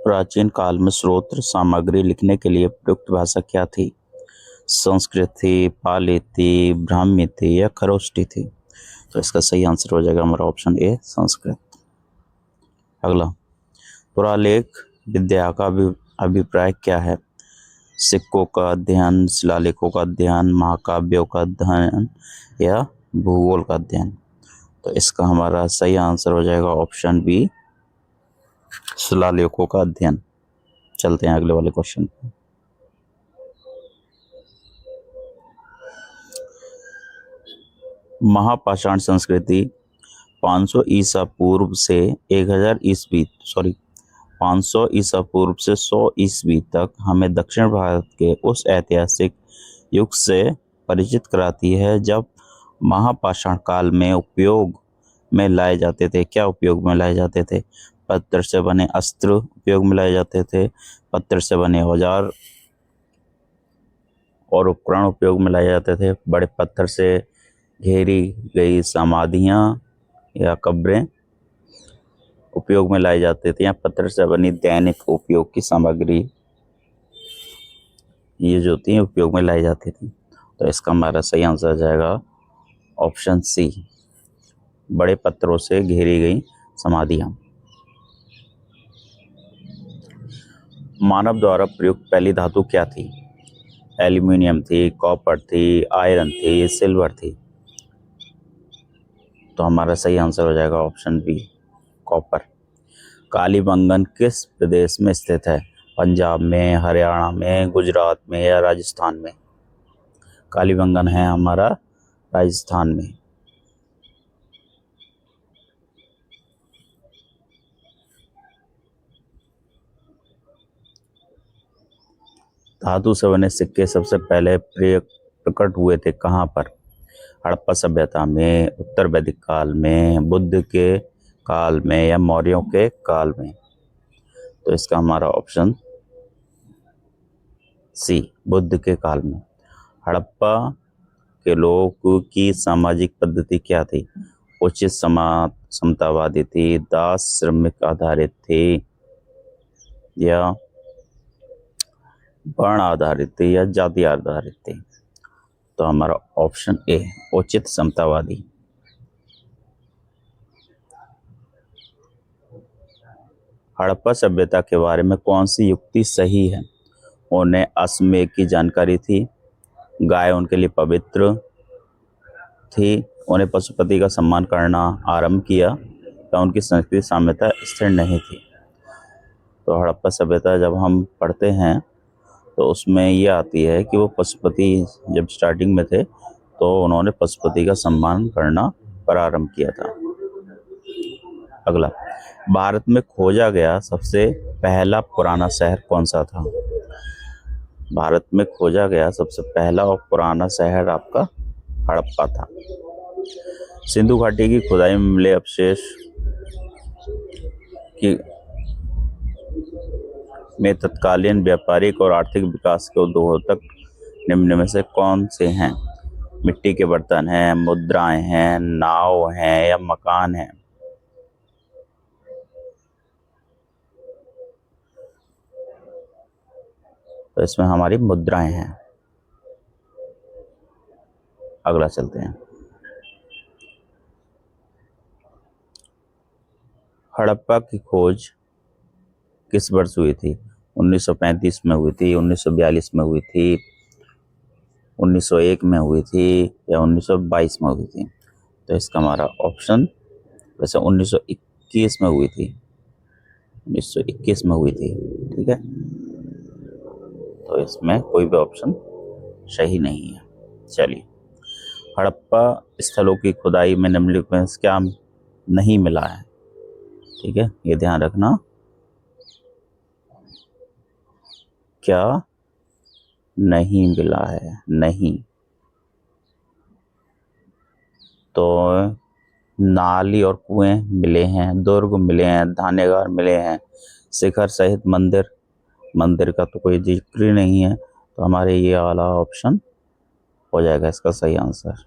प्राचीन काल में स्रोत सामग्री लिखने के लिए प्रयुक्त भाषा क्या थी? संस्कृत थी, पाली थी, ब्राह्मी थी या खरोष्टी थी? तो इसका सही आंसर हो जाएगा हमारा ऑप्शन ए, संस्कृत। अगला, पुरालेख विद्या का अभिप्राय क्या है? सिक्कों का अध्ययन, शिलालेखों का अध्ययन, महाकाव्यों का अध्ययन या भूगोल का अध्ययन? तो इसका हमारा सही आंसर हो जाएगा ऑप्शन बी, शिलालेखों का अध्ययन। चलते हैं अगले वाले क्वेश्चन पे। महापाषाण संस्कृति 500 ईसा पूर्व से 500 ईसा पूर्व से 100 ईस्वी तक हमें दक्षिण भारत के उस ऐतिहासिक युग से परिचित कराती है जब महापाषाण काल में उपयोग में लाए जाते थे। क्या उपयोग में लाए जाते थे? पत्थर से बने अस्त्र उपयोग में लाए जाते थे, पत्थर से बने औजार और उपकरण उपयोग में लाए जाते थे, बड़े पत्थर से घेरी गई समाधियां या कब्रें उपयोग में लाई जाते थे, या पत्थर से बनी दैनिक उपयोग की सामग्री ये जो थी उपयोग में लाई जाती थी। तो इसका हमारा सही आंसर आ जाएगा ऑप्शन सी, बड़े पत्थरों से घेरी गई समाधियां। मानव द्वारा प्रयुक्त पहली धातु क्या थी? एल्यूमिनियम थी, कॉपर थी, आयरन थी, सिल्वर थी? तो हमारा सही आंसर हो जाएगा ऑप्शन बी, कॉपर। कालीबंगन किस प्रदेश में स्थित है? पंजाब में, हरियाणा में, गुजरात में या राजस्थान में? कालीबंगन है हमारा राजस्थान में। धातु से बने सिक्के सबसे पहले प्रकट हुए थे कहाँ पर? हड़प्पा सभ्यता में, उत्तर वैदिक काल में, बुद्ध के काल में या मौर्यों के काल में? तो इसका हमारा ऑप्शन सी, बुद्ध के काल में। हड़प्पा के लोगों की सामाजिक पद्धति क्या थी? उचित समतावादी थी, दास श्रमिक आधारित थी या वर्ण आधारित थी या जाति आधारित थी? तो हमारा ऑप्शन ए, उचित समतावादी। हड़प्पा सभ्यता के बारे में कौन सी युक्ति सही है? उन्हें अश्वमेध की जानकारी थी, गाय उनके लिए पवित्र थी, उन्हें पशुपति का सम्मान करना आरंभ किया, या उनकी संस्कृति साम्यता स्थिर नहीं थी? तो हड़प्पा सभ्यता जब हम पढ़ते हैं तो उसमें ये आती है कि वो पशुपति जब स्टार्टिंग में थे तो उन्होंने पशुपति का सम्मान करना प्रारंभ किया था। अगला, भारत में खोजा गया सबसे पहला पुराना शहर कौन सा था? भारत में खोजा गया सबसे पहला और पुराना शहर आपका हड़प्पा था। सिंधु घाटी की खुदाई में मिले अवशेष की में तत्कालीन व्यापारिक और आर्थिक विकास के उद्योतक निम्न में से कौन से हैं? मिट्टी के बर्तन हैं, मुद्राएं हैं, नाव हैं या मकान हैं? तो इसमें हमारी मुद्राएं हैं। अगला चलते हैं। हड़प्पा की खोज किस वर्ष हुई थी? 1935 में हुई थी, 1942 में हुई थी, 1901 में हुई थी या 1922 में हुई थी? तो इसका हमारा ऑप्शन, वैसे 1921 में हुई थी, 1921 में हुई थी। ठीक है, तो इसमें कोई भी ऑप्शन सही नहीं है। चलिए, हड़प्पा स्थलों की खुदाई में निम्नलिखित में से क्या नहीं मिला है? ठीक है, ये ध्यान रखना, क्या नहीं मिला है? नहीं तो नाली और कुएं मिले हैं, दुर्ग मिले हैं, धान्यगार मिले हैं, शिखर सहित मंदिर का तो कोई जिक्र ही नहीं है। तो हमारे ये वाला ऑप्शन हो जाएगा इसका सही आंसर।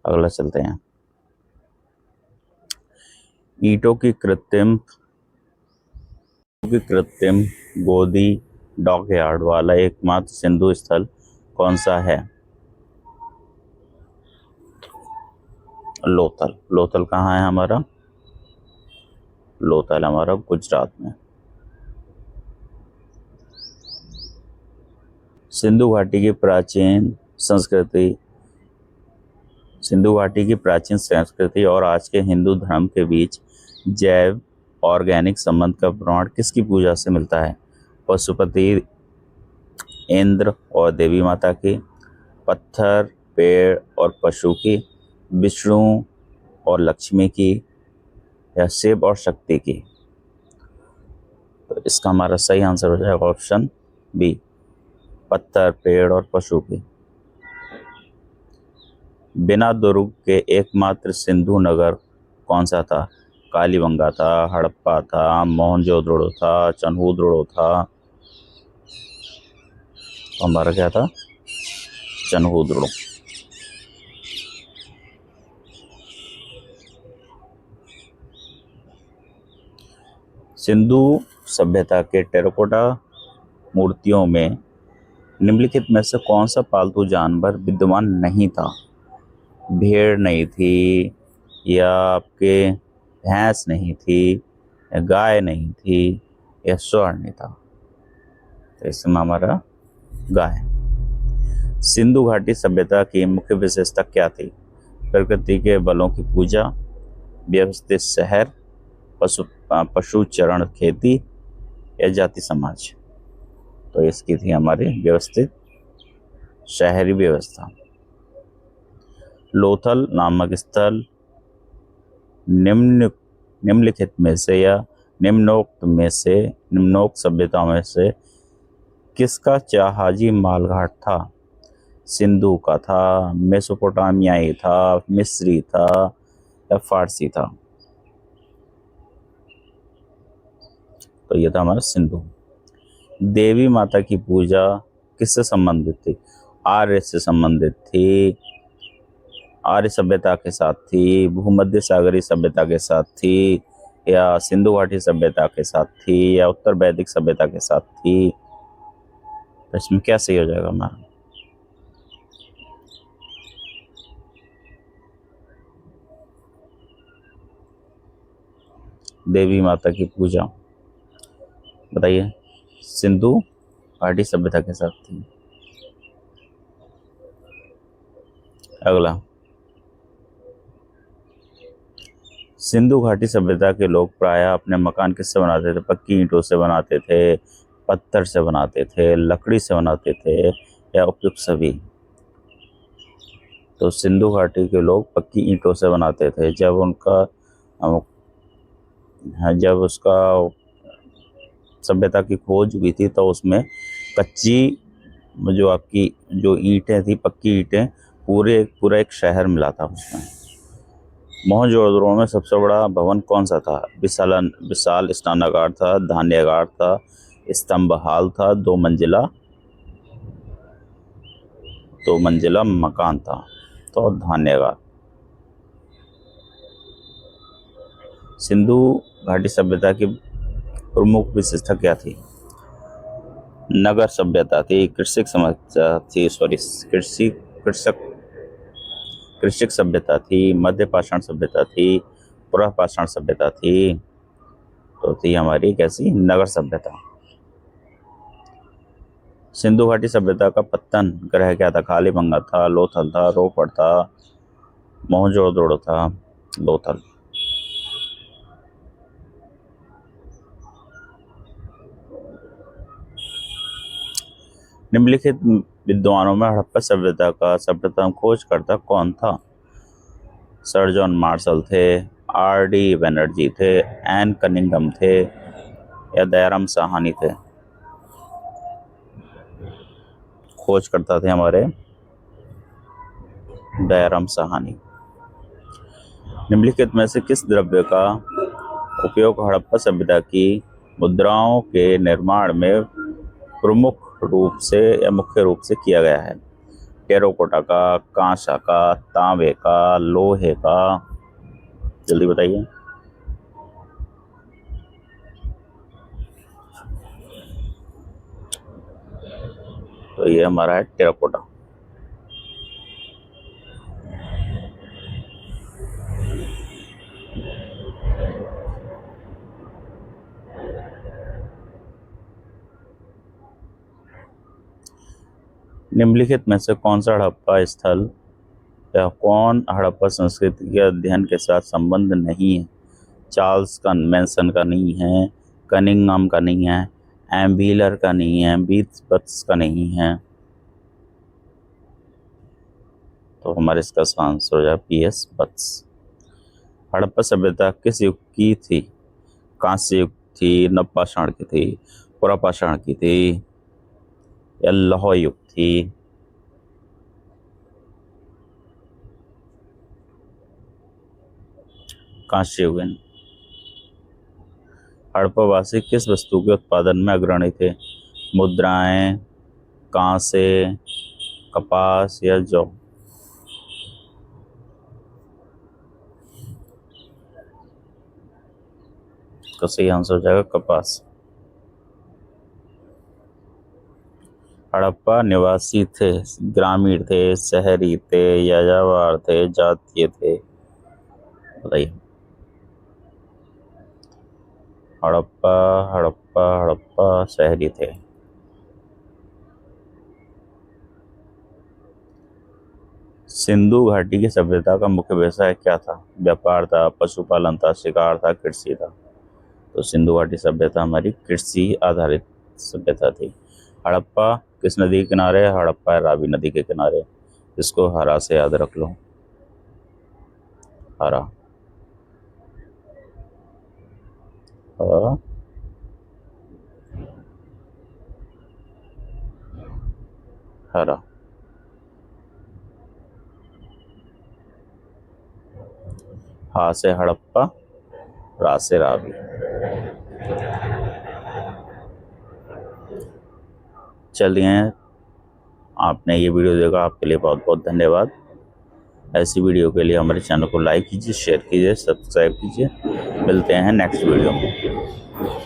अगला चलते हैं। ईंटों की कृत्रिम गोदी डॉकयार्ड वाला एकमात्र सिंधु स्थल कौन सा है? लोथल। लोथल कहाँ है हमारा? लोथल हमारा गुजरात में। सिंधु घाटी की प्राचीन संस्कृति और आज के हिंदू धर्म के बीच जैव ऑर्गेनिक संबंध का प्रमाण किसकी पूजा से मिलता है? पशुपति, इंद्र और देवी माता की, पत्थर, पेड़ और पशु की, विष्णु और लक्ष्मी की, या शिव और शक्ति की? तो इसका हमारा सही आंसर हो जाएगा ऑप्शन बी, पत्थर, पेड़ और पशु की। बिना दुर्ग के एकमात्र सिंधु नगर कौन सा था? कालीबंगा था, हड़प्पा था, मोहनजोदड़ो था, चन्हूदड़ो था। तो हमारा क्या था? चन्हूदड़ो। सिंधु सभ्यता के टेराकोटा मूर्तियों में निम्नलिखित में से कौन सा पालतू जानवर विद्यमान नहीं था? भेड़ नहीं थी, या आपके भैंस नहीं थी, या गाय नहीं थी, या स्वर्ण नहीं था? तो इसमें हमारा गाय। सिंधु घाटी सभ्यता की मुख्य विशेषता क्या थी? प्रकृति के बलों की पूजा, व्यवस्थित शहर, पशु चरण खेती, या जाति समाज? तो इसकी थी हमारी व्यवस्थित शहरी व्यवस्था। लोथल नामक स्थल निम्नलिखित में से या निम्नोक्त सभ्यताओं में से किसका जहाजी मालघाट था? सिंधु का था, मेसोपोटामियाई था, मिस्री था, या फारसी था? तो ये था हमारा सिंधु। देवी माता की पूजा किससे संबंधित थी? आर्य से संबंधित थी, आर्य सभ्यता के साथ थी, भूमध्य सागरीय सभ्यता के साथ थी, या सिंधु घाटी सभ्यता के साथ थी, या उत्तर वैदिक सभ्यता के साथ थी? तो इसमें क्या सही हो जाएगा हमारा? देवी माता की पूजा बताइए, सिंधु घाटी सभ्यता के साथ थी। अगला, सिंधु घाटी सभ्यता के लोग प्रायः अपने मकान किससे बनाते थे? पक्की ईंटों से बनाते थे, पत्थर से बनाते थे, लकड़ी से बनाते थे, या उपयुक्त सभी? तो सिंधु घाटी के लोग पक्की ईंटों से बनाते थे। जब उसका सभ्यता की खोज हुई थी तो उसमें कच्ची जो ईंटें थी, पक्की ईंटें, पूरा एक शहर मिला था उसमें। मोहनजोदड़ो में सबसे बड़ा भवन कौन सा था? विशाल स्नानागार था, धान्यागार था, स्तंभ हाल था, दो मंजिला मकान था। तो धान्यागार। सिंधु घाटी सभ्यता की प्रमुख विशेषता क्या थी? नगर सभ्यता थी, कृषिक सभ्यता थी, मध्य पाषाण सभ्यता थी, पुरा पाषाण सभ्यता थी? तो थी हमारी कैसी? नगर सभ्यता। सिंधु घाटी सभ्यता का पतन ग्रह क्या था? कालीबंगा था, लोथल था, रोपड़ था, मोहनजोदड़ो था? लोथल। निम्नलिखित विद्वानों में हड़प्पा सभ्यता का सर्वप्रथम खोजकर्ता कौन था? सर जॉन मार्शल थे, आर.डी. बनर्जी थे, एन कनिंघम थे, या दयाराम साहनी थे? खोजकर्ता थे हमारे दयाराम साहनी। निम्नलिखित में से किस द्रव्य का उपयोग हड़प्पा सभ्यता की मुद्राओं के निर्माण में मुख्य रूप से किया गया है? टेराकोटा का, कांसा का, तांबे का, लोहे का? जल्दी बताइए। तो ये हमारा है टेराकोटा। निम्नलिखित में से कौन सा हड़प्पा स्थल या कौन हड़प्पा संस्कृति के अध्ययन के साथ संबंध नहीं है? चार्ल्स का मैनसन का नहीं है, कनिंघम का नहीं है, एम व्हीलर का नहीं है, बीथबत्स का नहीं है। तो हमारे इसका आंसर हो जाए पीएस बत्स। हड़प्पा सभ्यता किस युग की थी? कांस्य युग थी, नवपाषाण की थी, पुरापाषाण की थी या लौह युग थी? कांस्य युग। हड़प्पावासी किस वस्तु के उत्पादन में अग्रणी थे? मुद्राएं, कांसे, कपास या जौ? का सही आंसर हो जाएगा कपास। हड़प्पा निवासी थे, ग्रामीण थे, शहरी थे, यायावर थे, जातीय थे? बताइए। हड़प्पा हड़प्पा हड़प्पा शहरी थे। सिंधु घाटी की सभ्यता का मुख्य व्यवसाय क्या था? व्यापार था, पशुपालन था, शिकार था, कृषि था? तो सिंधु घाटी सभ्यता हमारी कृषि आधारित सभ्यता थी। हड़प्पा किस नदी के किनारे? हड़प्पा रावी नदी के किनारे। इसको हरा से याद रख लो, हरा। हरा। हा से हड़प्पा, रा से रावी। चलिए, आपने ये वीडियो देखा, आपके लिए बहुत बहुत धन्यवाद। ऐसी वीडियो के लिए हमारे चैनल को लाइक कीजिए, शेयर कीजिए, सब्सक्राइब कीजिए। मिलते हैं नेक्स्ट वीडियो में।